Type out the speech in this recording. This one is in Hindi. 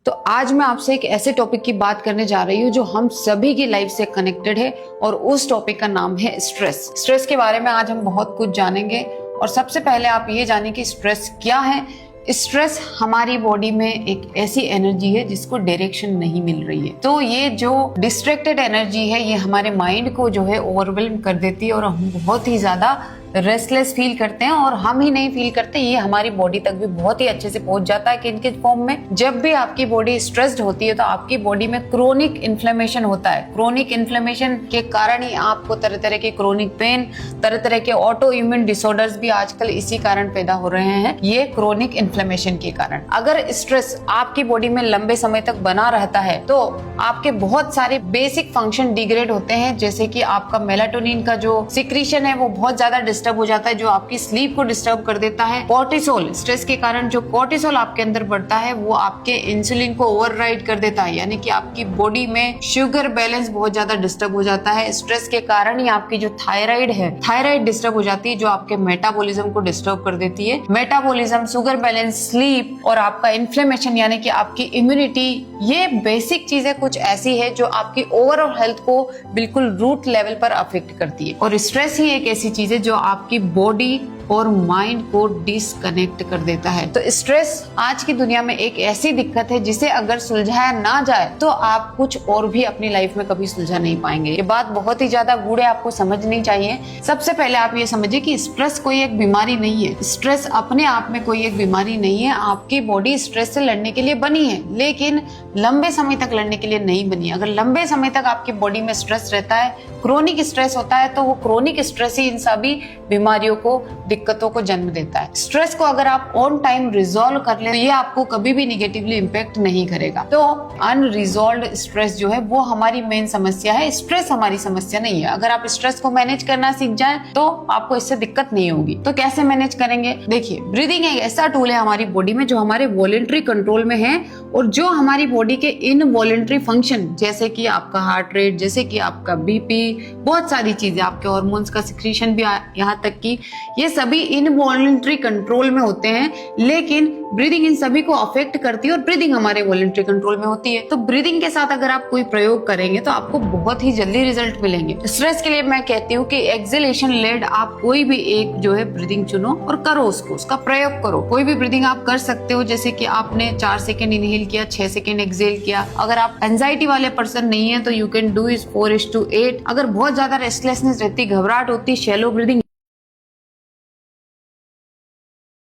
तो आज मैं आपसे एक ऐसे टॉपिक की बात करने जा रही हूँ जो हम सभी की लाइफ से कनेक्टेड है और उस टॉपिक का नाम है स्ट्रेस। स्ट्रेस के बारे में आज हम बहुत कुछ जानेंगे और सबसे पहले आप ये जानें कि स्ट्रेस क्या है। स्ट्रेस हमारी बॉडी में एक ऐसी एनर्जी है जिसको डायरेक्शन नहीं मिल रही है। तो ये जो डिस्ट्रैक्टेड एनर्जी है ये हमारे माइंड को जो है ओवरवेल्म कर देती है और हम बहुत ही ज्यादा रेस्टलेस फील करते हैं। और हम ही नहीं फील करते, ये हमारी बॉडी तक भी बहुत ही अच्छे से पहुंच जाता है। किन फॉर्म में? जब भी आपकी बॉडी स्ट्रेस्ड होती है तो आपकी बॉडी में क्रोनिक इन्फ्लेमेशन होता है। क्रोनिक इन्फ्लेमेशन के कारण ही आपको तरह तरह के क्रोनिक पेन, तरह तरह के ऑटो इम्यून डिसऑर्डर्स भी आजकल इसी कारण पैदा हो रहे हैं, ये क्रोनिक इन्फ्लेमेशन के कारण। अगर स्ट्रेस आपकी बॉडी में लंबे समय तक बना रहता है तो आपके बहुत सारे बेसिक फंक्शन डिग्रेड होते हैं, जैसे कि आपका मेलाटोनिन का जो सिक्रीशन है वो बहुत ज्यादा डिस्टर्ब हो जाता है, जो आपकी स्लीप को डिस्टर्ब कर देता है। कॉर्टिसोल, स्ट्रेस के कारण जो कॉर्टिसोल आपके अंदर बढ़ता है वो आपके इंसुलिन को ओवरराइड कर देता है, यानी कि आपकी बॉडी में शुगर बैलेंस बहुत ज्यादा डिस्टर्ब हो जाता है। स्ट्रेस के कारण ही आपकी जो थायराइड है, थायराइड डिस्टर्ब हो जाती है, जो आपके मेटाबॉलिज्म को डिस्टर्ब कर देती है। मेटाबॉलिज्म, शुगर बैलेंस, स्लीप और आपका इन्फ्लेमेशन यानी कि आपकी इम्यूनिटी, ये बेसिक चीजें कुछ ऐसी है जो आपकी ओवरऑल हेल्थ को बिल्कुल रूट लेवल पर अफेक्ट करती है। और स्ट्रेस ही एक ऐसी चीज है जो आपकी बॉडी और माइंड को डिसकनेक्ट कर देता है। तो स्ट्रेस आज की दुनिया में एक ऐसी दिक्कत है जिसे अगर सुलझाया ना जाए तो आप कुछ और भी अपनी लाइफ में कभी सुलझा नहीं पाएंगे। ये बात बहुत ही ज्यादा गूढ़ है, आपको समझनी चाहिए। सबसे पहले आप ये समझिए कि स्ट्रेस कोई एक बीमारी नहीं है। स्ट्रेस अपने आप में कोई एक बीमारी नहीं है। आपकी बॉडी स्ट्रेस से लड़ने के लिए बनी है, लेकिन लंबे समय तक लड़ने के लिए नहीं बनी। अगर लंबे समय तक आपकी बॉडी में स्ट्रेस रहता है, क्रोनिक स्ट्रेस होता है, तो वो क्रोनिक स्ट्रेस ही इन सभी बीमारियों को, दिक्कतों को जन्म देता है। स्ट्रेस को अगर आप ऑन टाइम रिजॉल्व कर ले तो ये आपको कभी भी निगेटिवली इम्पैक्ट नहीं करेगा। तो अनरिजॉल्व्ड स्ट्रेस जो है वो हमारी मेन समस्या है, स्ट्रेस हमारी समस्या नहीं है। अगर आप स्ट्रेस को मैनेज करना सीख जाएं तो आपको इससे दिक्कत नहीं होगी। तो कैसे मैनेज करेंगे? देखिए, ब्रीदिंग एक ऐसा टूल है हमारी बॉडी में जो हमारे वॉलंटरी कंट्रोल में है और जो हमारी बॉडी के इनवॉलंटरी फंक्शन, जैसे कि आपका हार्ट रेट, जैसे कि आपका बीपी, बहुत सारी चीजें, आपके हार्मोन्स का सिक्रीशन भी, यहाँ तक कि ये सभी इनवॉलंटरी कंट्रोल में होते हैं। लेकिन ब्रीदिंग इन सभी को अफेक्ट करती है और ब्रीदिंग हमारे वॉलंटरी कंट्रोल में होती है। तो ब्रीदिंग के साथ अगर आप कोई प्रयोग करेंगे तो आपको बहुत ही जल्दी रिजल्ट मिलेंगे। स्ट्रेस के लिए मैं कहती हूँ कि एक्सहेलेशन लेड आप कोई भी एक जो है ब्रीदिंग चुनो और करो उसका प्रयोग करो। कोई भी ब्रीदिंग आप कर सकते हो, जैसे कि आपने 4 सेकेंड इनहेल किया, 6 सेकेंड एक्सहेल किया। अगर आप एंजाइटी वाले पर्सन नहीं है तो यू कैन डू इज 4:8। अगर बहुत ज्यादा रेस्टलेसनेस रहती, घबराहट होती, शैलो ब्रीदिंग